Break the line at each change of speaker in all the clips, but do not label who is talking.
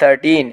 13।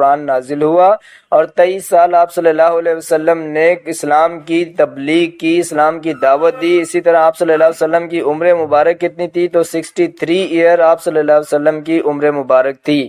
قرآن نازل ہوا، اور 23 سال آپ صلی اللہ علیہ وسلم نے اسلام کی تبلیغ کی، اسلام کی دعوت دی۔ اسی طرح آپ صلی اللہ علیہ وسلم کی عمر مبارک کتنی تھی؟ تو 63 ایئر آپ صلی اللہ علیہ وسلم کی عمر مبارک تھی۔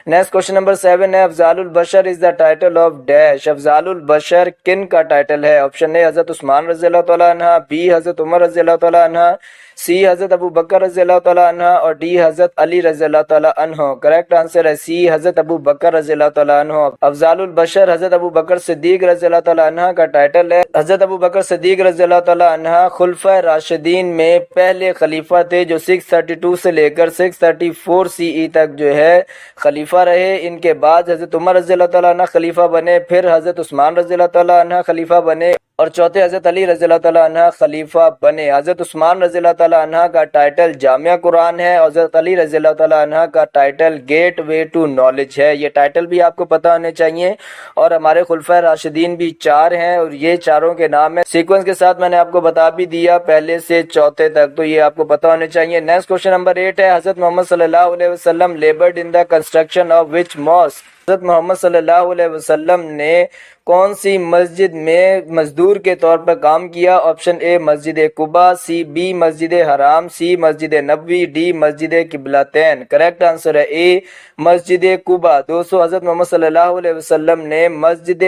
نیکسٹ کوشچن نمبر 7 ہے افضال البشر از the title of dash. Afzal البشر کن کا ٹائٹل ہے؟ آپشن اے حضرت عثمان رضی اللہ تعالیٰ عنہ، بی حضرت عمر رضی اللہ تعالیٰ عنہ، سی حضرت ابو بکر رضی اللہ تعالیٰ عنہ، اور ڈی حضرت علی رضی اللہ تعالیٰ عنہ۔ کریکٹ آنسر ہے سی حضرت ابو بکر رضی اللہ تعالیٰ عنہ۔ افضال البشر حضرت ابو بکر صدیق رضی اللہ تعالیٰ عنہ کا ٹائٹل ہے۔ حضرت ابو بکر صدیق رضی اللہ تعالیٰ عنہ خلفۂ راشدین میں پہلے خلیفہ تھے جو 632 سے لے کر 634 CE تک جو ہے خلیفہ رہے۔ ان کے بعد حضرت عمر رضی اللہ تعالیٰ عنہ خلیفہ بنے، پھر حضرت عثمان رضی اللہ تعالیٰ عنہ خلیفہ بنے، اور چوتھے حضرت علی رضی اللہ تعالیٰ عنہ خلیفہ بنے۔ حضرت عثمان رضی اللہ تعالیٰ عنہ کا ٹائٹل جامع قرآن ہے، اور حضرت علی رضی اللہ تعالیٰ عنہ کا title gateway to knowledge ہے۔ یہ ٹائٹل بھی آپ کو پتہ ہونے چاہیے۔ اور ہمارے خلفۂ راشدین بھی 4 ہیں، اور یہ چاروں کے نام ہیں سیکوینس کے ساتھ میں نے آپ کو بتا بھی دیا پہلے سے چوتھے تک، تو یہ آپ کو پتہ ہونے چاہیے۔ نیکسٹ کوشچن نمبر 8 ہے حضرت محمد صلی اللہ علیہ وسلم labored in the construction of which mosque. حضرت محمد صلی اللہ علیہ وسلم نے کون سی مسجد میں مزدور کے طور پر کام کیا؟ آپشن اے مسجد قباء، سی بی مسجد حرام، سی مسجد نبوی، ڈی مسجد قبلتین۔ کریکٹ آنسر ہے اے مسجد قباء۔ دوستو حضرت محمد صلی اللہ علیہ وسلم نے مسجد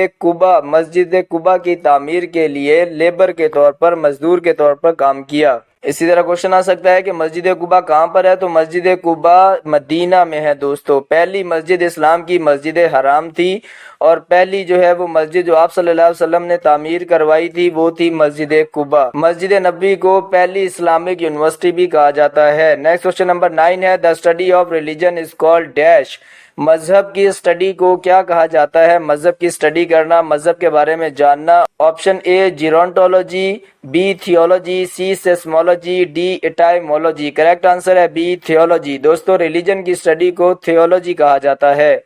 قباء کی تعمیر کے لیے لیبر کے طور پر، مزدور کے طور پر کام کیا۔ اسی طرح کوشچن آ سکتا ہے کہ مسجد قباء کہاں پر ہے؟ تو مسجد قباء مدینہ میں ہے دوستو۔ پہلی مسجد اسلام کی مسجد حرام تھی، اور پہلی جو ہے وہ مسجد جو آپ صلی اللہ علیہ وسلم نے تعمیر کروائی تھی وہ تھی مسجد قباء۔ مسجد نبوی کو پہلی اسلامک یونیورسٹی بھی کہا جاتا ہے۔ نیکسٹ کوشچن نمبر 9 ہے the study of religion is called dash. مذہب کی اسٹڈی کو کیا کہا جاتا ہے؟ مذہب کی اسٹڈی کرنا، مذہب کے بارے میں جاننا۔ Option A gerontology, B theology, C seismology, D etymology. Correct answer ہے بی تھیولوجی۔ دوستو ریلیجن کی اسٹڈی کو تھیولوجی کہا جاتا ہے۔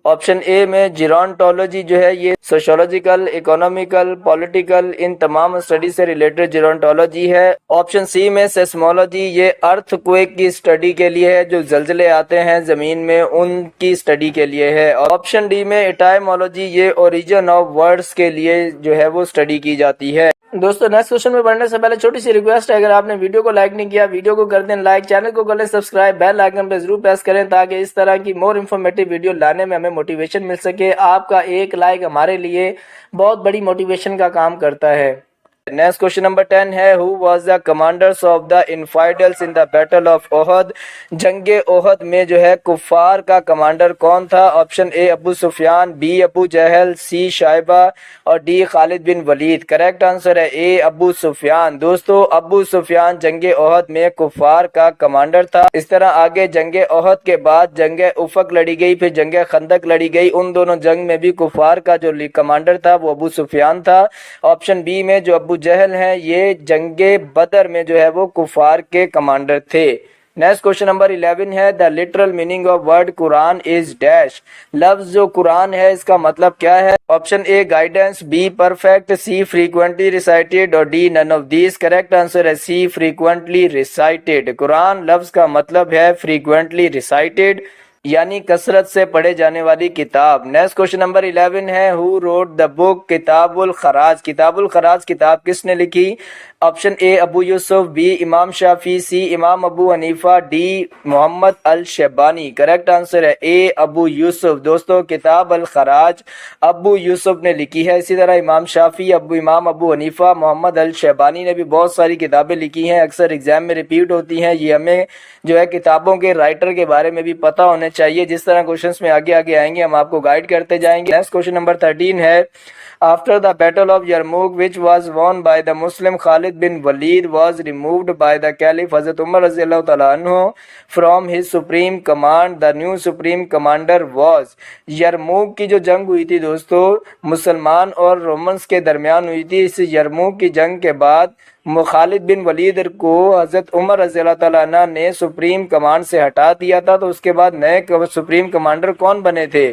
آپشن اے میں جیرونٹولوجی جو ہے یہ سوشولوجیکل، اکنامیکل، پولیٹیکل، ان تمام اسٹڈی سے ریلیٹڈ جیرونٹولوجی ہے۔ آپشن سی میں سیسمولوجی یہ ارتھ کویک کی اسٹڈی کے لیے ہے، جو زلزلے آتے ہیں زمین میں ان کی اسٹڈی کے لیے ہے۔ آپشن ڈی میں ایٹائمولوجی یہ اوریجن آف ورڈز کے لیے جو ہے وہ اسٹڈی کی جاتی ہے۔ دوستو نیکسٹ کوشچن میں پڑھنے سے پہلے چھوٹی سی ریکویسٹ ہے، اگر آپ نے ویڈیو کو لائک نہیں کیا ویڈیو کو کر دیں لائک، چینل کو کر لیں سبسکرائب، بیل آئیکن پہ ضرور پریس کریں تاکہ اس طرح کی مور انفارمیٹیو ویڈیو لانے میں ہمیں موٹیویشن مل سکے۔ آپ کا ایک لائک ہمارے لیے بہت بڑی موٹیویشن کا کام کرتا ہے۔ نیکسٹ کوشچن نمبر 10 ہے who was the commanders of the infidels in the battle of Uhud. جنگ احد میں جو ہے کفار کا کمانڈر کون تھا؟ Option a Abu Sufyan, be above جہل، سی شائبہ، اور ڈی خالد بن ولید۔ کریکٹ آنسر ہے اے ابو سفیان۔ دوستو ابو سفیان جنگ احد میں کفار کا کمانڈر تھا۔ اس طرح آگے جنگ احد کے بعد جنگ افق لڑی گئی، پھر جنگ خندق لڑی گئی۔ ان دونوں جنگ میں بھی کفار کا جو کمانڈر تھا وہ ابو سفیان تھا۔ آپشن بی میں جو ابو جہل ہیں یہ جنگ بدر میں جو ہے وہ کفار کے کمانڈر تھے۔ نیکسٹ کوشچن نمبر 11 ہے the literal meaning of word Quran is dash. لفظ جو قرآن ہے اس کا مطلب کیا ہے؟ Option A guidance, B perfect, C frequently recited, اور D none of these. Correct answer ہے سی فریکوینٹلی ریسائٹیڈ۔ قرآن لفظ کا مطلب ہے فریکوینٹلی ریسائٹیڈ، یعنی کثرت سے پڑھے جانے والی کتاب۔ نیکسٹ کوشچن نمبر 11 ہے ہو روٹ دا بک کتاب الخراج۔ کتاب الخراج کتاب کس نے لکھی؟ Option a Abu Yusuf, be امام شافعی، سی امام ابو حنیفہ، ڈی محمد الشیبانی۔ کریکٹ آنسر ہے اے ابو یوسف۔ دوستو کتاب الخراج ابو یوسف نے لکھی ہے۔ اسی طرح امام شافعی، امام ابو حنیفہ، محمد الشیبانی نے بھی بہت ساری کتابیں لکھی ہیں، اکثر ایگزام میں ریپیٹ ہوتی ہیں۔ یہ ہمیں جو ہے کتابوں کے رائٹر کے بارے میں بھی پتہ ہونے چاہیے۔ جس طرح کوشچنس میں آگے آئیں گے ہم آپ کو گائیڈ کرتے جائیں گے۔ نیکسٹ کوشچن نمبر 13 ہے After the battle of Yarmouk, which was won by the Muslim Khalid bin Walid, was removed by the Caliph Hazrat Umar رضی اللہ تعالیٰ عنہ from his supreme command. The new supreme commander was Yarmouk کی جو جنگ ہوئی تھی دوستو مسلمان اور رومنس کے درمیان ہوئی تھی۔ اس یرموک کی جنگ کے بعد خالد بن ولید کو حضرت عمر رضی اللہ تعالیٰ عنہ نے سپریم کمانڈ سے ہٹا دیا تھا۔ تو اس کے بعد نئے سپریم کمانڈر کون بنے تھے؟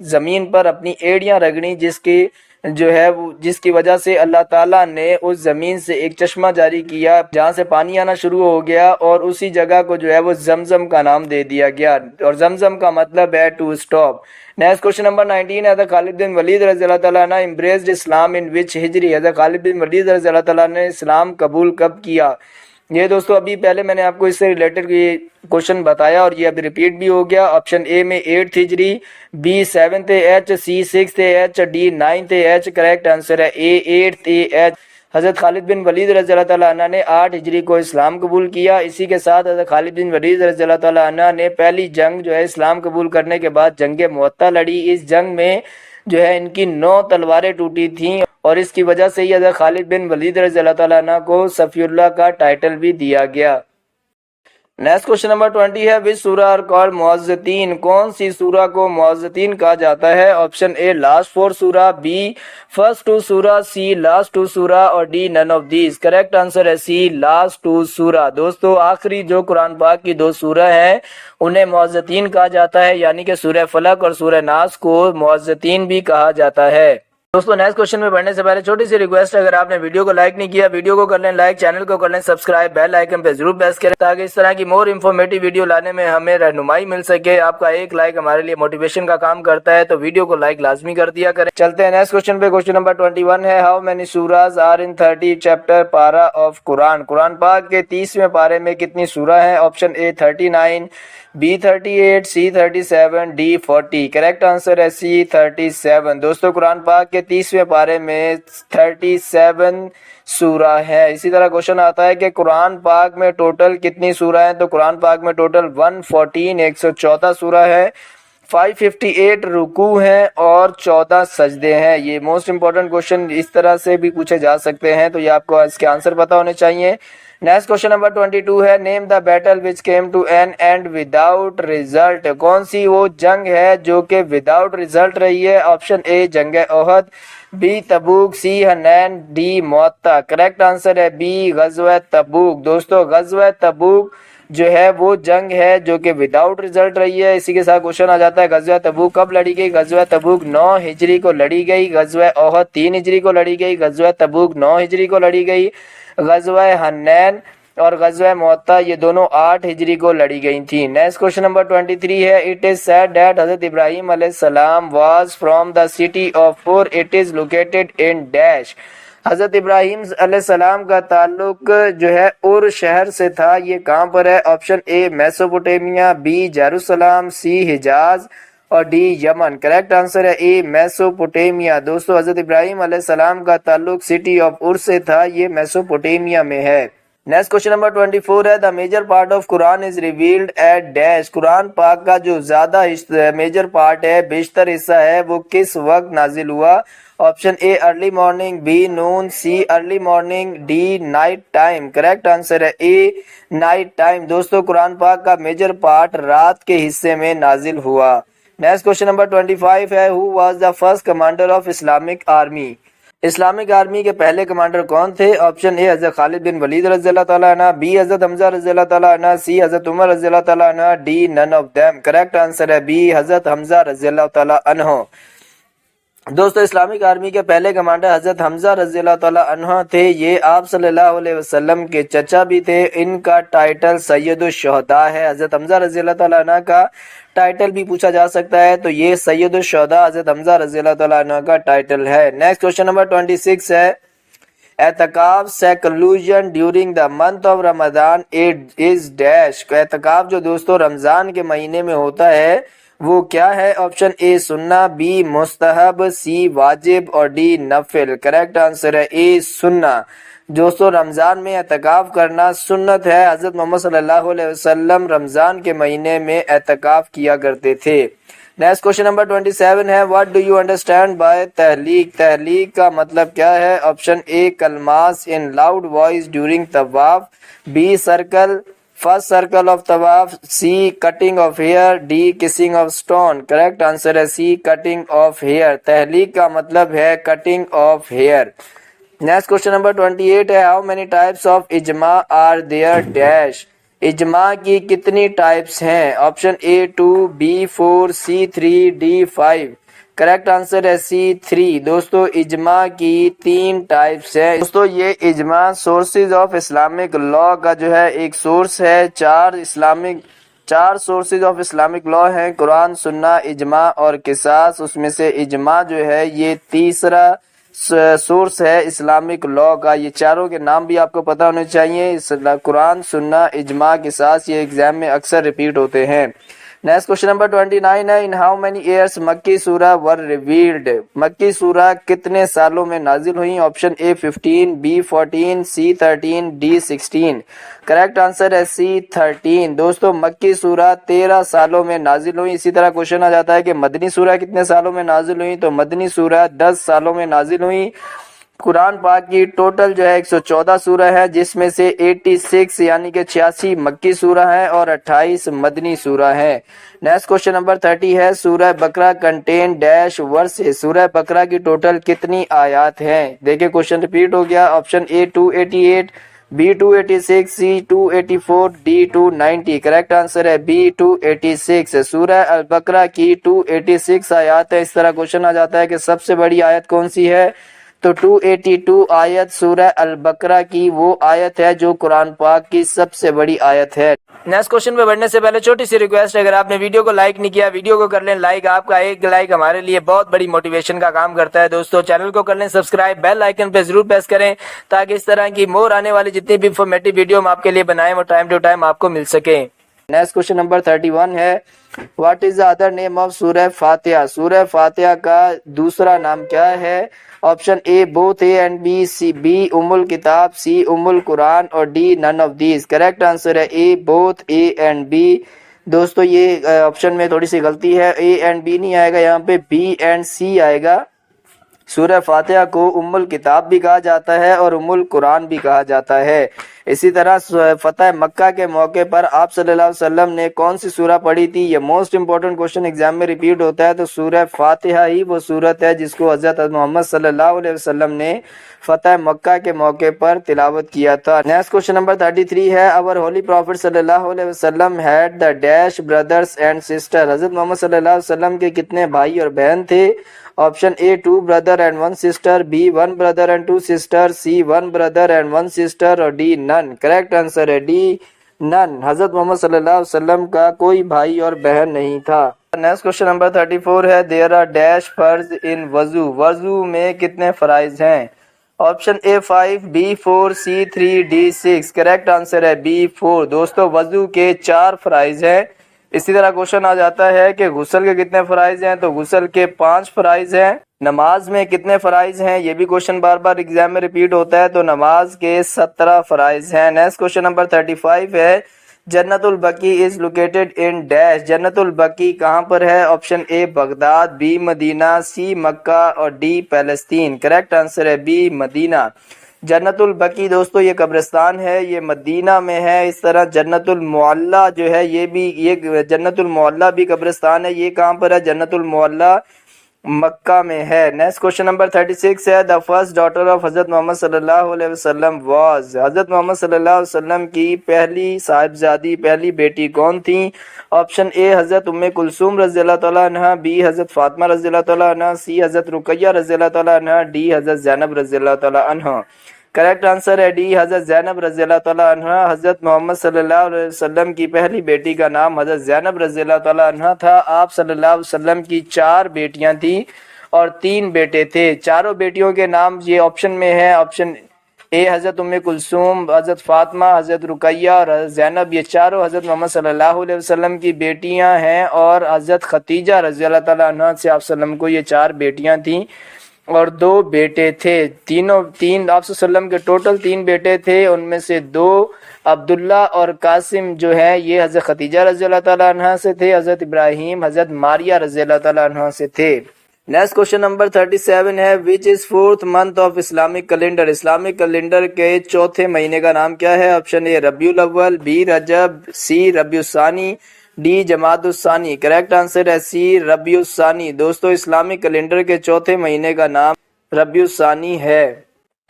زمین پر اپنی ایڑیاں رگڑیں، جس کی وجہ سے اللہ تعالیٰ نے اس زمین سے ایک چشمہ جاری کیا جہاں سے پانی آنا شروع ہو گیا، اور اسی جگہ کو وہ زمزم کا نام دے دیا گیا، اور زمزم کا مطلب ہے to stop. Next question number 19 ہے حضرت خالد بن ولید رضی اللہ تعالیٰ عنہ embraced اسلام in which ہجری؟ حضرت خالد بن ولید رضی اللہ تعالیٰ نے اسلام قبول کب کیا؟ یہ دوستو ابھی پہلے میں نے آپ کو اس سے ریلیٹڈ یہ کوشچن بتایا اور یہ ابھی ریپیٹ بھی ہو گیا۔ آپشن اے میں 8 ہجری، B 7 H, C 6 H, D 9 H. Correct answer ہے اے 8 ایچ۔ حضرت خالد بن ولید رضی اللہ تعالیٰ عنہ نے 8 ہجری کو اسلام قبول کیا۔ اسی کے ساتھ حضرت خالد بن ولید رضی اللہ تعالیٰ عنہ نے پہلی جنگ اسلام قبول کرنے کے بعد جنگ مؤتہ لڑی۔ اس جنگ میں ان کی 9 تلواریں ٹوٹی تھیں، اور اس کی وجہ سے حضرت خالد بن ولید رضی اللہ تعالیٰ عنہ کو صفی اللہ کا ٹائٹل بھی دیا گیا۔ نیکسٹ کوشچن نمبر 20 ہے وچ سورہ آر کالڈ معوذتین؟ کون سی سورہ کو معوذتین کہا جاتا ہے؟ آپشن اے لاسٹ 4 سورہ، بی فرسٹ 2 سورہ، سی لاسٹ 2 سورہ، اور D none of these. Correct answer ہے سی لاسٹ 2 سورہ۔ دوستو آخری جو قرآن پاک کی 2 سورہ ہیں انہیں معوذتین کہا جاتا ہے، یعنی کہ سورہ فلق اور سورہ ناس کو معوذتین بھی کہا جاتا ہے۔ دوستو نیکسٹ کوشچن میں بڑھنے سے پہلے چھوٹی سی ریکویسٹ ہے، اگر آپ نے ویڈیو کو لائک نہیں کیا ویڈیو کو کر لیں لائک، چینل کو کر لیں سبسکرائب، بیل آئیکن پہ ضرور پریس کریں تاکہ اس طرح کی مور انفارمیٹیو ویڈیو لانے میں ہمیں رہنمائی مل سکے۔ آپ کا ایک لائک ہمارے لیے موٹیویشن کا کام کرتا ہے، تو ویڈیو کو لائک لازمی کر دیا کریں۔ چلتے ہیں نیکسٹ کوشچن پہ۔ کوشچن نمبر 21 ہے how many surahs are in 30 chapter para of Quran? قرآن پاک کے 30ویں پارے میں کتنی سورہ ہیں؟ Option A 39، B 38، C 37، D 40۔ Correct answer ہے سی 37۔ دوستو قرآن پاک کے 30ویں پارے میں 37 سورہ ہے۔ اسی طرح کوشچن آتا ہے کہ قرآن پاک میں ٹوٹل کتنی سورہ ہیں؟ تو قرآن پاک میں ٹوٹل 114 سورہ ہے، 558 رکوع ہیں اور 14 سجدے ہیں۔ یہ موسٹ امپورٹنٹ کوشچن اس طرح سے بھی پوچھے جا سکتے ہیں، تو یہ آپ کو اس کے آنسر پتہ ہونے چاہیے۔ نیکسٹ کوشچن نمبر 22 ہے name the battle which came to an end without result? کون سی وہ جنگ ہے جو کہ وداؤٹ ریزلٹ رہی ہے؟ آپشن اے جنگ Uhud, B Tabuk, C Hunain, D Mutah. Correct answer ہے بی غزوہ تبوک۔ دوستو غزوہ تبوک وہ جنگ ہے جو کہ وداؤٹ ریزلٹ رہی ہے۔ اسی کے ساتھ کوشچن آ جاتا ہے غزوہ تبوک کب لڑی گئی؟ غزوہ تبوک 9 ہجری کو لڑی گئی، غزوہ احد 3 ہجری کو لڑی گئی، غزوہ تبوک 9 ہجری کو لڑی گئی، غزوہ حنین اور غزوہ مؤتہ یہ دونوں 8 ہجری کو لڑی گئی تھیں۔ نیکسٹ کوشچن نمبر 23 ہے اٹ از سیڈ دیٹ حضرت ابراہیم علیہ السلام was from the city of Ur it is located in dash? حضرت ابراہیم علیہ السلام کا تعلق اور شہر سے تھا، یہ کہاں پر ہے؟ Option A Mesopotamia, B Jerusalem, C Hijaz or D Yemen. Correct answer ہے اے میسوپوٹیمیا۔ دوستو حضرت ابراہیم علیہ السلام کا تعلق سٹی آف اور سے تھا، یہ میسوپوٹیمیا میں ہے۔ نیکسٹ کوشچن نمبر 24 ہے the major part of Quran is revealed at dash? قرآن پاک کا جو زیادہ میجر پارٹ ہے، بیشتر حصہ ہے، وہ کس وقت نازل ہوا؟ Option A early morning, B noon, C early morning, D night time. Correct answer ہے اے نائٹ ٹائم۔ دوستو قرآن پاک کا میجر پارٹ رات کے حصے میں نازل ہوا۔ نیکسٹ کوشچن نمبر 25 ہے who was the first commander of Islamic army? Islamic army کے پہلے کمانڈر کون تھے؟ آپشن اے حضرت خالد بن ولید رضی اللہ تعالیٰ عنہ، بی حضرت حمزہ رضی اللہ تعالیٰ عنہ، سی حضرت عمر رضی اللہ تعالیٰ عنہ، D none of them. Correct answer ہے بی حضرت حمزہ رضی اللہ تعالیٰ عنہ۔ دوستو اسلامک آرمی کے پہلے کمانڈر حضرت حمزہ رضی اللہ تعالیٰ عنہ تھے، یہ آپ صلی اللہ علیہ وسلم کے چچا بھی تھے، ان کا ٹائٹل سید الشہداء ہے۔ حضرت حمزہ رضی اللہ تعالیٰ عنہ کا ٹائٹل بھی پوچھا جا سکتا ہے، تو یہ سید الشہداء حضرت حمزہ رضی اللہ تعالیٰ عنہ کا ٹائٹل ہے۔ نیکسٹ کوشچن نمبر 26 ہے اعتکاف seclusion during the month of Ramadan is dash? اعتکاف جو دوستو رمضان کے مہینے میں ہوتا ہے وہ کیا ہے؟ آپشن اے سنہ، بی مستحب، سی واجب اور ڈی نفل۔ کریکٹ آنسر ہے اے سنہ۔ دوستو رمضان میں اعتکاف کرنا سنت ہے، حضرت محمد صلی اللہ علیہ وسلم رمضان کے مہینے میں اعتکاف کیا کرتے تھے۔ نیکسٹ کوشچن نمبر 27 ہے what do you understand by تحلیق؟ تحلیق کا مطلب کیا ہے؟ آپشن اے کلمات ان لاؤڈ وائس ڈیورنگ طواف، B circle, first circle of طواف، C cutting of hair, D kissing of stone. Correct answer ہے سی کٹنگ آف ہیئر۔ تحلیق کا مطلب ہے cutting of hair. Next question number 28 ہے how many types of اجماع are there dash? اجماع کی کتنی ٹائپس ہیں؟ Option A 2، B 4، C 3، D 5۔ Correct answer ہے C3۔ دوستو اجماع کی 3 ٹائپس ہیں۔ دوستو یہ اجماع سورسز آف اسلامک لا کا جو ہے ایک سورس ہے۔ 4 سورسز آف اسلامک لا ہیں، قرآن، سنہ، اجماع اور قصاص۔ اس میں سے اجماع جو ہے یہ تیسرا سورس ہے اسلامک لا کا۔ یہ چاروں کے نام بھی آپ کو پتہ ہونے چاہیے، قرآن، سنہ، اجماع، قصاص۔ یہ ایگزام میں اکثر ریپیٹ ہوتے ہیں۔ نیکسٹ کوشچن نمبر 29 ہے، ان ہاؤ مینی ایئرس مکی سورہ ور ریویلڈ؟ مکی سورہ کتنے سالوں میں نازل ہوئی؟ Option A 15، B 14، C 13، D 16۔ Correct answer ہے C13۔ دوستو مکی سورہ 13 سالوں میں نازل ہوئی۔ اسی طرح کوشچن آ جاتا ہے کہ مدنی سورہ کتنے سالوں میں نازل ہوئی؟ تو مدنی سورہ 10 سالوں میں نازل ہوئی۔ قرآن پاک کی ٹوٹل جو ہے 114 سورہ ہے، جس میں سے 86 یعنی کہ 86 مکی سورہ ہے اور 28 مدنی سورہ ہے۔ نیکسٹ کوشچن نمبر 30 ہے، سورہ بقرہ کنٹین ڈیش ورسز؟ سورہ بقرہ کی ٹوٹل کتنی آیات ہیں؟ دیکھیں کوشچن ریپیٹ ہو گیا۔ Option A 288، B 286، C 284، D 290۔ Correct answer ہے بی 286۔ سورہ البقرہ کی 286 آیات ہے۔ اس طرح کوشچن آ جاتا ہے کہ سب سے بڑی آیت کون سی ہے؟ تو 282 آیت سورہ البقرہ کی وہ آیت ہے جو قرآن پاک کی سب سے بڑی آیت ہے۔ نیکسٹ کوشچن پہ بڑھنے سے پہلے چھوٹی سی ریکویسٹ ہے، اگر آپ نے ویڈیو کو لائک نہیں کیا ویڈیو کو کر لیں لائک۔ آپ کا ایک لائک ہمارے لیے بہت بڑی موٹیویشن کا کام کرتا ہے۔ دوستو چینل کو کر لیں سبسکرائب، بیل آئیکن پہ ضرور پریس کریں تاکہ اس طرح کی مور آنے والی جتنی بھی انفارمیٹیو ویڈیو ہم آپ کے لیے بنائیں وہ ٹائم ٹو ٹائم آپ کو مل سکیں۔ نیکسٹ کوشچن نمبر 31 ہے، what is the other name of سورہ فاتحہ؟ سورہ فاتحہ کا دوسرا نام کیا ہے؟ Option A both A and B, C B ام الکتاب، سی ام القرآن اور D none of these. Correct answer ہے اے بوتھ اے اینڈ بی۔ دوستو یہ آپشن میں تھوڑی سی غلطی ہے، اے اینڈ بی نہیں آئے گا، یہاں پہ بی اینڈ سی آئے گا۔ سورہ فاتحہ کو ام الکتاب بھی کہا جاتا ہے اور ام القرآن بھی کہا جاتا ہے۔ اسی طرح فتح مکہ کے موقع پر آپ صلی اللہ علیہ وسلم نے کون سی سورہ پڑھی تھی؟ یہ موسٹ امپورٹنٹ کوشچن ایگزام میں ریپیٹ ہوتا ہے۔ تو سورہ فاتحہ ہی وہ سورت ہے جس کو حضرت محمد صلی اللہ علیہ وسلم نے فتح مکہ کے موقع پر تلاوت کیا تھا۔ نیکسٹ کوشچن نمبر 33 ہے، اور ہولی پروفٹ صلی اللہ علیہ وسلم had the dash brothers and sister? حضرت محمد صلی اللہ علیہ وسلم کے کتنے بھائی اور بہن تھے؟ Option A 2 brother and 1 sister, B 1 brother and 2 sister, C 1 brother and 1 sister اور ڈی نن۔ کریکٹ آنسر ہے ڈی نن۔ حضرت محمد صلی اللہ علیہ وسلم کا کوئی بھائی اور بہن نہیں تھا۔ نیکسٹ کوشچن نمبر 34 ہے، دیر آر ڈیش فرض ان وضو؟ وضو میں کتنے فرائض ہیں؟ Option A 5، B 4، C 3، D 6۔ Correct answer ہے بی 4۔ دوستو وضو کے 4 فرائض ہیں۔ اسی طرح کوشچن آ جاتا ہے کہ غسل کے کتنے فرائض ہیں؟ تو غسل کے 5 فرائض ہیں۔ نماز میں کتنے فرائض ہیں؟ یہ بھی کوشچن بار بار ایگزام میں ریپیٹ ہوتا ہے۔ تو نماز کے 17 فرائض ہیں۔ نیکسٹ کوشچن نمبر 35 ہے، جنت البقیع از لوکیٹڈ ان ڈیش؟ جنت البقیع کہاں پر ہے؟ آپشن اے بغداد، بی مدینہ، سی مکہ اور ڈی فلسطین۔ کریکٹ آنسر ہے بی مدینہ۔ جنت البقیع دوستو یہ قبرستان ہے، یہ مدینہ میں ہے۔ اس طرح جنت المعلی جو ہے یہ جنت المعلی بھی قبرستان ہے، یہ کہاں پر ہے؟ جنت المعلی مکہ میں ہے۔ نیکسٹ کوشچن نمبر 36 ہے، دا فرسٹ ڈاٹر آف حضرت محمد صلی اللہ علیہ وسلم واز؟ حضرت محمد صلی اللہ علیہ وسلم کی پہلی صاحبزادی پہلی بیٹی کون تھی؟ آپشن اے حضرت ام کلثوم رضی اللہ تعالیٰ عنہ، بی حضرت فاطمہ رضی اللہ تعالیٰ عنہ، سی حضرت رقیہ رضی اللہ تعالیٰ عنہ، ڈی حضرت زینب رضی اللہ تعالیٰ عنہ۔ کریکٹ آنسر ہے ڈی حضرت زینب رضی اللہ تعالیٰ عنہ۔ حضرت محمد صلی اللہ علیہ وسلم کی پہلی بیٹی کا نام حضرت زینب رضی اللہ تعالیٰ عنہ تھا۔ آپ صلی اللہ علیہ وسلم کی 4 بیٹیاں تھیں اور 3 بیٹے تھے۔ چاروں بیٹیوں کے نام یہ آپشن میں ہے، آپشن اے حضرت ام کلثوم، حضرت فاطمہ، حضرت رقیہ اور حضرت زینب، یہ چاروں حضرت محمد صلی اللہ علیہ وسلم کی بیٹیاں ہیں۔ اور حضرت ختیجہ رضی اللہ تعالیٰ عنہ سے آپ وسلم کو یہ 4 بیٹیاں تھیں اور 2 بیٹے تھے۔ آپ صلی اللہ علیہ وسلم کے ٹوٹل 3 بیٹے تھے، ان میں سے 2 عبداللہ اور قاسم جو ہیں یہ حضرت ختیجہ رضی اللہ تعالیٰ عنہ سے تھے، حضرت ابراہیم حضرت ماریہ رضی اللہ تعالیٰ عنہ سے تھے۔ نیکسٹ کوشچن نمبر 37 ہے، وچ از 4th month of Islamic calendar? Islamic calendar کے 4تھے مہینے کا نام کیا ہے؟ آپشن اے ربیع الاول، بی رجب، سی ربیع الثانی، ڈی جمادی الثانی۔ کریکٹ آنسر ہے سی ربیع الثانی۔ دوستو اسلامک کیلنڈر کے 4تھے مہینے کا نام ربیع الثانی ہے۔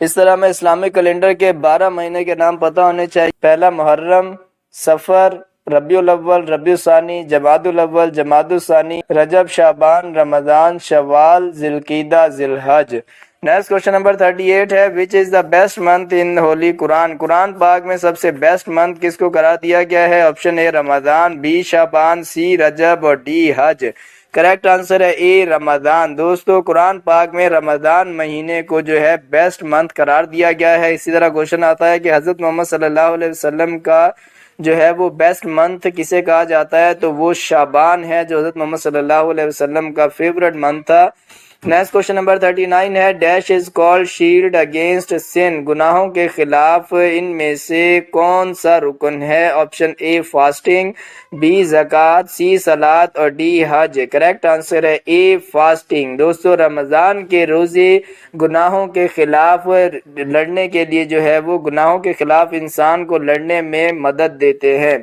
اس طرح میں اسلامک کیلنڈر کے 12 مہینے کے نام پتہ ہونے چاہیے۔ پہلا محرم، صفر، ربیع الاول، ربیع الثانی، جمادی الاول، جمادی الثانی، رجب، شعبان، رمضان، شوال، ذی القعدہ، ذی الحج۔ نیکسٹ کوشچن نمبر 38 ہے وچ از the best month in holy قرآن، قرآن پاک میں سب سے بیسٹ منتھ کس کو قرار دیا گیا ہے؟ آپشن اے رمضان، بی شعبان، سی رجب اور ڈی حج۔ کریکٹ آنسر ہے اے رمضان۔ دوستو قرآن پاک میں رمضان مہینے کو جو ہے بیسٹ منتھ قرار دیا گیا ہے۔ اسی طرح کوشچن آتا ہے کہ حضرت محمد صلی اللہ علیہ وسلم کا جو ہے وہ بیسٹ منتھ کسے کہا جاتا ہے؟ تو وہ شعبان ہے جو حضرت محمد صلی اللہ علیہ وسلم کا فیورٹ منتھ تھا۔ نیکسٹ کوشچن نمبر 39 ہے dash is called shield against sin, گناہوں کے خلاف ان میں سے کون سا رکن ہے؟ آپشن اے فاسٹنگ، بی زکوٰۃ، سی صلاۃ اور ڈی حج۔ کریکٹ آنسر ہے اے فاسٹنگ۔ دوستو رمضان کے روزے گناہوں کے خلاف لڑنے کے لیے جو ہے وہ گناہوں کے خلاف انسان کو لڑنے میں مدد دیتے ہیں۔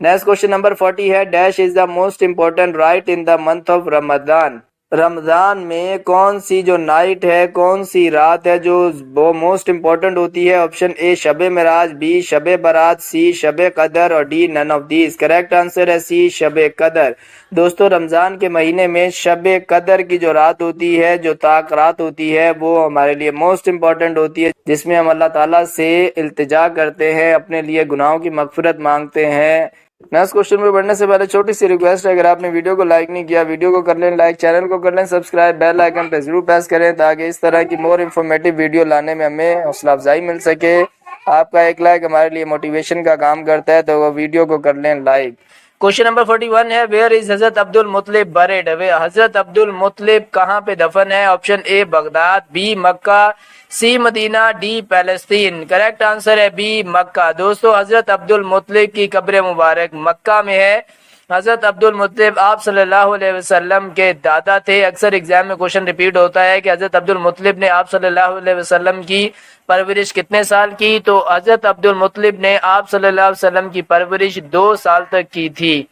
نیکسٹ کوشچن نمبر 40 ہے dash is the most important right in the month of Ramadan, رمضان میں کون سی جو نائٹ ہے، کون سی رات ہے جو وہ موسٹ امپورٹنٹ ہوتی ہے؟ آپشن اے شب معراج، بی شب برات، سی شب قدر اور D none of these. Correct answer ہے سی شب قدر۔ دوستو رمضان کے مہینے میں شب قدر کی جو رات ہوتی ہے، جو طاق رات ہوتی ہے، وہ ہمارے لیے موسٹ امپورٹنٹ ہوتی ہے، جس میں ہم اللہ تعالیٰ سے التجا کرتے ہیں، اپنے لیے گناہوں کی مغفرت مانگتے ہیں۔ نیکسٹ کوشچن میں بڑھنے سے پہلے چھوٹی سی ریکویسٹ ہے، اگر آپ نے ویڈیو کو لائک نہیں کیا ویڈیو کو کر لیں لائک، چینل کو کر لیں سبسکرائب، بیل آئیکن پہ ضرور پریس کریں تاکہ اس طرح کی مور انفارمیٹیو ویڈیو لانے میں ہمیں حوصلہ افزائی مل سکے۔ آپ کا ایک لائک ہمارے لیے موٹیویشن کا کام کرتا ہے، تو وہ ویڈیو کو کر لیں لائک۔ کوشچن نمبر 41 ہے ویئر از حضرت عبد المطلب بریڈ، حضرت عبد المطلب کہاں پہ دفن ہے؟ Option A Baghdad, B Mecca, C Medina, D Palestine. Correct answer ہے بی مکہ۔ دوستو حضرت عبد المطلب کی قبر مبارک مکہ میں ہے۔ حضرت عبد المطلب آپ صلی اللہ علیہ وسلم کے دادا تھے۔ اکثر ایگزام میں کوشچن ریپیٹ ہوتا ہے کہ حضرت عبد المطلب نے آپ صلی اللہ علیہ وسلم کی پرورش کتنے سال کی؟ تو حضرت عبد المطلب نے آپ صلی اللہ علیہ وسلم کی پرورش 2 سال تک کی تھی۔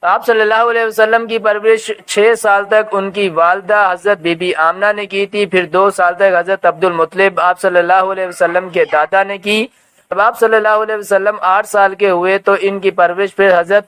آپ صلی اللہ علیہ وسلم کی پرورش 6 سال تک ان کی والدہ حضرت بی بی آمنہ نے کی تھی، پھر 2 سال تک حضرت عبد المطلب آپ صلی اللہ علیہ وسلم کے دادا نے کی۔ جب آپ صلی اللہ علیہ وسلم 8 سال کے ہوئے تو ان کی پرورش پھر حضرت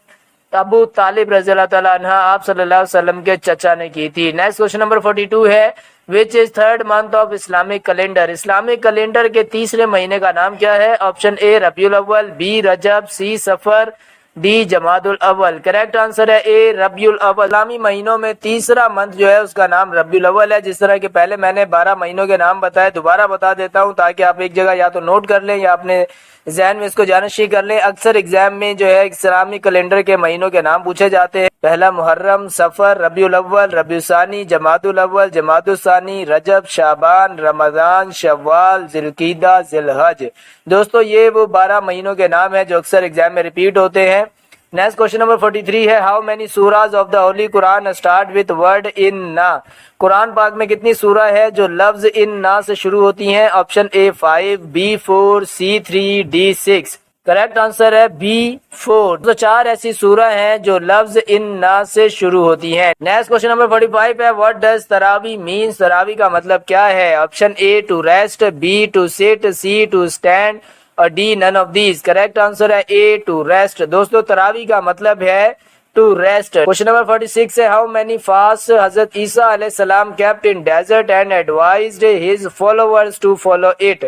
ابو طالب رضی اللہ تعالیٰ عنہ آپ صلی اللہ علیہ وسلم کے چچا نے کی تھی۔ نیکسٹ کوشچن نمبر 42 ہے which is third month of Islamic calendar, Islamic calendar کے تیسرے مہینے کا نام کیا ہے؟ آپشن اے ربیع الاول، بی رجب، سی صفر، ڈی جمادی الاول۔ کریکٹ آنسر ہے اے ربیع الاول۔ اسلامی مہینوں میں تیسرا منتھ جو ہے اس کا نام ربیع الاول ہے۔ جس طرح کہ پہلے میں نے 12 مہینوں کے نام بتائے، دوبارہ بتا دیتا ہوں تاکہ آپ ایک جگہ یا تو نوٹ کر لیں یا اپنے ذہن میں اس کو جانشین کر لیں۔ اکثر ایگزام میں جو ہے اسلامی کیلنڈر کے مہینوں کے نام پوچھے جاتے ہیں۔ پہلا محرم، صفر، ربیع الاول، ربیع الثانی، جمادی الاول، جمادی الثانی، رجب، شعبان، رمضان، شوال، ذی القعدہ، ذی الحج۔ دوستو یہ وہ 12 مہینوں کے نام ہیں جو اکثر ایگزام میں ریپیٹ ہوتے ہیں۔ نیکسٹ کوشچن نمبر 43 ہے how many surahs of the holy Quran start with word in نا، قرآن پاک میں کتنی سورہ ہے جو لفظ ان نا سے شروع ہوتی ہیں؟ Option A 5، B 4، C 3، D 6۔ Correct answer ہے بی 4۔ تو 4 ایسی سورہ ہیں جو لفظ ان نا سے شروع ہوتی ہیں۔ نیکسٹ کوشچن نمبر 45 ہے واٹ ڈز تراوی مینس، تراوی کا مطلب کیا ہے؟ Option A to rest, B to sit, C to stand or D none of these. Correct answer ہے اے ٹو ریسٹ۔ دوستو تراوی کا مطلب ہے ٹو ریسٹ۔ کوشچن نمبر 46 ہے ہاؤ مینی فاسٹ حضرت عیسیٰ علیہ السلام kept in desert and advised his followers to follow it,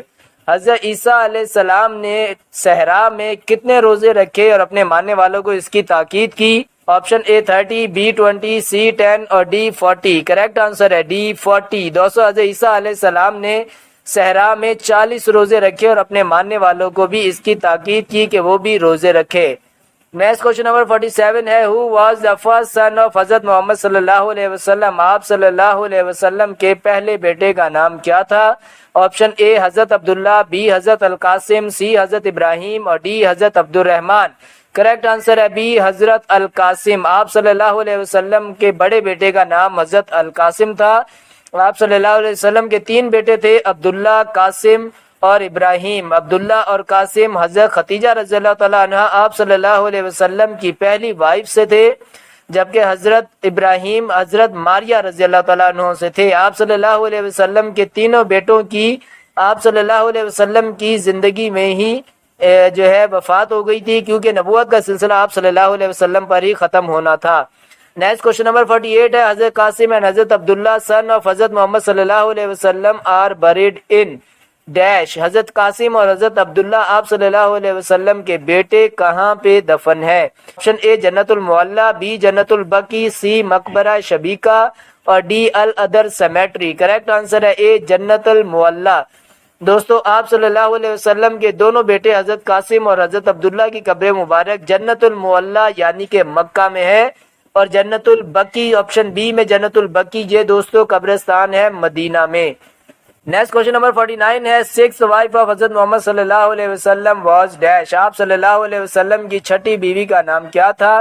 حضرت عیسیٰ علیہ السلام نے صحرا میں کتنے روزے رکھے اور اپنے ماننے والوں کو اس کی تاکید کی؟ آپشن اے 30، بی 20، سی 10 اور ڈی 40۔ کریکٹ آنسر ہے ڈی 40۔ دوستو حضرت عیسیٰ علیہ السلام نے صحرا میں 40 روزے رکھے اور اپنے ماننے والوں کو بھی اس کی تاکید کی کہ وہ بھی روزے رکھے۔ نیکسٹ کوشچن نمبر 47 ہے who was the first son of حضرت محمد صلی اللہ علیہ وسلم، آپ صلی اللہ علیہ وسلم کے پہلے بیٹے کا نام کیا تھا؟ آپشن اے حضرت عبداللہ، بی حضرت القاسم، سی حضرت ابراہیم اور ڈی حضرت عبد الرحمن۔ کریکٹ آنسر ہے بی حضرت القاسم۔ آپ صلی اللہ علیہ وسلم کے بڑے بیٹے کا نام حضرت القاسم تھا۔ آپ صلی اللہ علیہ وسلم کے 3 بیٹے تھے، عبداللہ، قاسم اور ابراہیم۔ عبداللہ اور قاسم حضرت خدیجہ رضی اللہ تعالیٰ عنہ آپ صلی اللہ علیہ وسلم کی پہلی وائف سے تھے، جبکہ حضرت ابراہیم حضرت ماریہ رضی اللہ تعالیٰ عنہ سے تھے۔ آپ صلی اللہ علیہ وسلم کے تینوں بیٹوں کی آپ صلی اللہ علیہ وسلم کی زندگی میں ہی جو ہے وفات ہو گئی تھی، کیونکہ نبوت کا سلسلہ آپ صلی اللہ علیہ وسلم پر ہی ختم ہونا تھا۔ نیکسٹ کوشچن نمبر 48 ہے حضرت قاسم اینڈ حضرت عبداللہ سن آف حضرت محمد صلی اللہ علیہ وسلم آر بریڈ ان ڈیش۔ حضرت قاسم اور حضرت عبداللہ آپ صلی اللہ علیہ وسلم کے بیٹے کہاں پہ دفن ہے؟ آپشن اے جنت المعلا، بی جنت البقیع، سی مقبرہ شبیکہ اور ڈی الادر سیمیٹری۔ کریکٹ آنسر ہے اے جنت المعلا۔ دوستو آپ صلی اللہ علیہ وسلم کے دونوں بیٹے حضرت قاسم اور حضرت عبداللہ کی قبر مبارک جنت المعلا یعنی کہ مکہ میں ہے، اور جنت البقیع آپشن بی میں جنت البقیع یہ دوستو قبرستان ہے مدینہ میں۔ نیکسٹ کوشچن نمبر 49 ہے سکس وائف آف حضرت محمد صلی اللہ علیہ وسلم واز ڈیش۔ آپ صلی اللہ علیہ وسلم کی چھٹی بیوی کا نام کیا تھا؟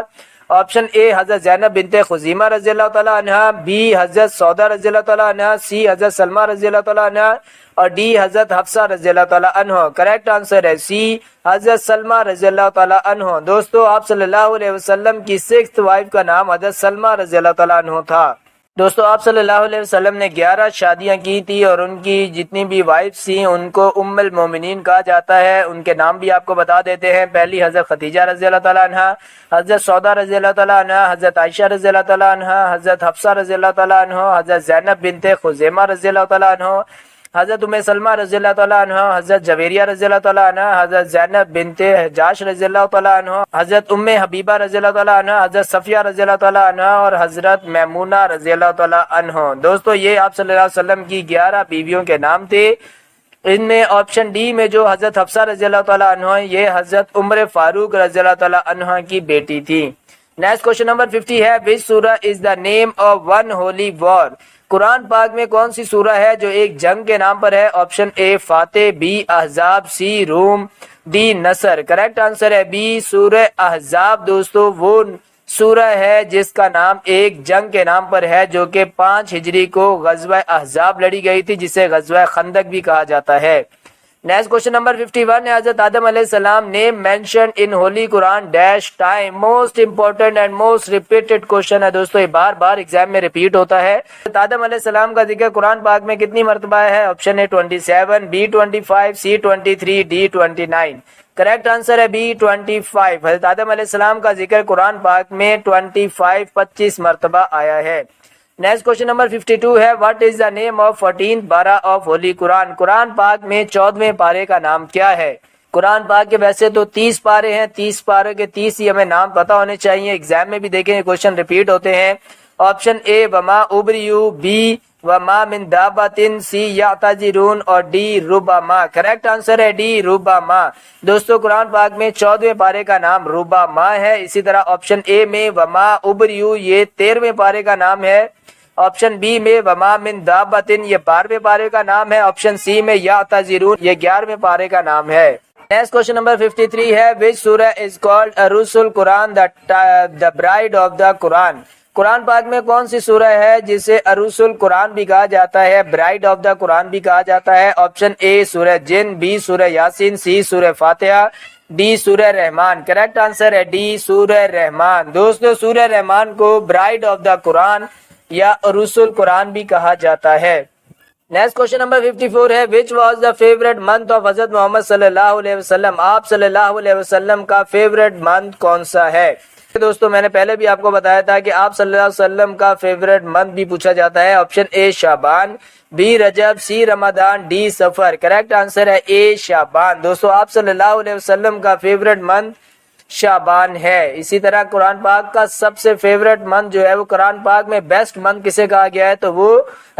آپشن اے حضرت زینب بنت خزیمہ رضی اللہ تعالیٰ عنہ، بی حضرت سودا رضی اللہ تعالیٰ عنہ، سی حضرت سلمہ رضی اللہ تعالیٰ عنہ اور ڈی حضرت حفصہ رضی اللہ تعالیٰ عنہ۔ کریکٹ آنسر ہے سی حضرت سلمہ رضی اللہ تعالیٰ عنہ۔ دوستو آپ صلی اللہ علیہ وسلم کی سکس وائف کا نام حضرت سلمہ رضی اللہ تعالیٰ عنہ تھا۔ دوستو آپ صلی اللہ علیہ وسلم نے 11 شادیاں کی تھی اور ان کی جتنی بھی وائفز تھیں ان کو ام المومنین کہا جاتا ہے۔ ان کے نام بھی آپ کو بتا دیتے ہیں۔ پہلی حضرت خدیجہ رضی اللہ تعالیٰ عنہ، حضرت سودا رضی اللہ تعالیٰ عنہ، حضرت عائشہ رضی اللہ تعالیٰ عنہ، حضرت حفصہ رضی اللہ تعالیٰ عنہ، حضرت زینب بنت خزیمہ رضی اللہ تعالیٰ عنہ، حضرت ام سلمہ رضی اللہ تعالیٰ عنہ، حضرت جویریہ رضی اللہ تعالیٰ عنہ، حضرت زینب بنت جاش رضی اللہ تعالیٰ عنہ، حضرت ام حبیبہ رضی اللہ تعالیٰ عنہ، حضرت صفیہ رضی اللہ تعالیٰ عنہ اور حضرت میمونہ رضی اللہ تعالیٰ عنہ۔ دوستو یہ آپ صلی اللہ علیہ وسلم کی 11 بیویوں کے نام تھے۔ ان میں آپشن ڈی میں جو حضرت حفصہ رضی اللہ تعالیٰ عنہ یہ حضرت عمر فاروق رضی اللہ تعالیٰ عنہ کی بیٹی تھی۔ نیکسٹ کوشچن نمبر 50 ہے وچ سورہ از دا نیم آف ون ہولی وار۔ قرآن پاک میں کون سی سورہ ہے جو ایک جنگ کے نام پر ہے؟ آپشن اے فاتح، بی احزاب، سی روم، ڈی نصر۔ کریکٹ آنسر ہے بی سورہ احزاب۔ دوستو وہ سورہ ہے جس کا نام ایک جنگ کے نام پر ہے جو کہ 5 ہجری کو غزوہ احزاب لڑی گئی تھی، جسے غزوہ خندق بھی کہا جاتا ہے۔ نیکسٹ کوشچن نمبر 51 ہے حضرت آدم علیہ السلام name mention in holy Quran dash time. Most important and most repeated question ہے دوستو، یہ بار بار ایگزام میں ریپیٹ ہوتا ہے۔ حضرت آدم علیہ السلام کا ذکر قرآن پاک میں کتنی مرتبہ ہے؟ Option A 27، B 25، C 23، D 29۔ Correct answer ہے بی 25۔ حضرت آدم علیہ السلام کا ذکر قرآن پاک میں 25 مرتبہ آیا ہے۔ نیکسٹ کوشچن نمبر 52 ہے what is the name of 14th پارہ آف ہولی قرآن۔ قرآن پاک میں 14ویں پارے کا نام کیا ہے؟ قرآن پاک کے ویسے تو 30 پارے ہیں، 30 پارے کے 30 ہی ہمیں نام پتہ ہونے چاہیے، ایگزام میں بھی دیکھیں کوشچن ریپیٹ ہوتے ہیں۔ آپشن اے وما ابریو، بی وما من دابۃ، سی یعتذرون اور ڈی ربما۔ کریکٹ آنسر ہے ڈی ربما۔ دوستو قرآن پاک میں 14ویں پارے کا نام ربما ہے۔ اسی طرح آپشن اے میں وما ابریو یہ 13ویں پارے کا نام ہے۔ آپشن بی میں وما من دابۃ یہ 12ویں پارے کا نام ہے۔ آپشن سی میں یعتذرون یہ 11ویں پارے کا نام ہے۔ نیکسٹ کوشچن نمبر 53 ہے which سورہ is called عروس القرآن the bride of the قرآن۔ قرآن پاک میں کون سی سورہ ہے جسے عروس القرآن بھی کہا جاتا ہے، برائڈ آف دا قرآن بھی کہا جاتا ہے؟ آپشن اے سورہ جن، بی سورہ یاسین، سی سورہ فاتحہ، ڈی سورہ رحمان۔ کریکٹ آنسر ہے ڈی سورہ رحمان۔ دوستو سورہ رحمان کو برائڈ آف دا قرآن یا عروس القرآن بھی کہا جاتا ہے۔ نیکسٹ کوشچن نمبر 54 ہے which was the favorite month of حضرت محمد صلی اللہ علیہ وسلم۔ آپ صلی اللہ علیہ وسلم کا فیوریٹ منتھ کون سا ہے؟ دوستو میں نے پہلے بھی آپ کو بتایا تھا کہ آپ صلی اللہ علیہ وسلم کا فیوریٹ منتھ بھی پوچھا جاتا ہے۔ آپشن اے شعبان، بی رجب، سی رمضان، ڈی سفر۔ کریکٹ آنسر ہے اے شعبان۔ دوستو آپ صلی اللہ علیہ وسلم کا فیوریٹ منتھ شعبان ہے۔ اسی طرح قرآن پاک کا سب سے فیوریٹ منتھ جو ہے وہ قرآن پاک میں بیسٹ منتھ کسے کہا گیا ہے تو وہ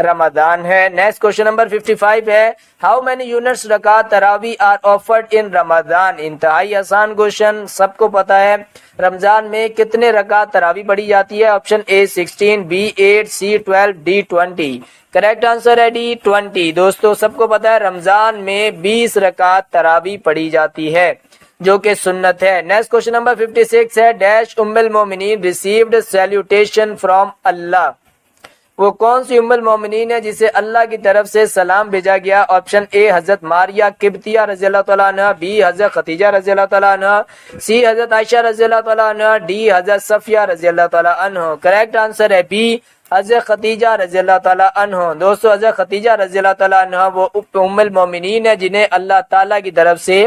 رمضان ہے۔ نیکسٹ کوشچن نمبر 55 ہے ہاؤ مینی یونٹس رکعت تراویح آر آفرڈ ان رمضان۔ انتہائی آسان کوشچن، سب کو پتا ہے رمضان میں کتنے رکعت تراویح پڑھی جاتی ہے؟ Option A 16، B 8، C 12، D 20۔ Correct answer ہے ڈی 20۔ دوستو سب کو پتا ہے رمضان میں 20 رکعت تراویح پڑھی جاتی ہے جو کہ سنت ہے۔ نیکسٹ کوشچن نمبر 56 ہے ڈیش ام المومنین ریسیوڈ سیلوٹیشن فرام اللہ۔ وہ کون سی ام المومنین ہے جسے اللہ کی طرف سے سلام بھیجا گیا؟ آپشن اے حضرت ماریہ قبطیہ رضی اللہ تعالیٰ عنہ، بی حضرت خدیجہ رضی اللہ تعالیٰ عنہ، سی حضرت عائشہ رضی اللہ تعالیٰ عنہ، ڈی حضرت صفیہ رضی اللہ تعالیٰ عنہ۔ کریکٹ آنسر ہے بی حضرت خدیجہ رضی اللہ تعالیٰ عنہ۔ دوستو حضرت خدیجہ رضی اللہ تعالیٰ عنہ وہ ام المومنین ہے جنہیں اللہ تعالیٰ کی طرف سے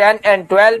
10 and 12,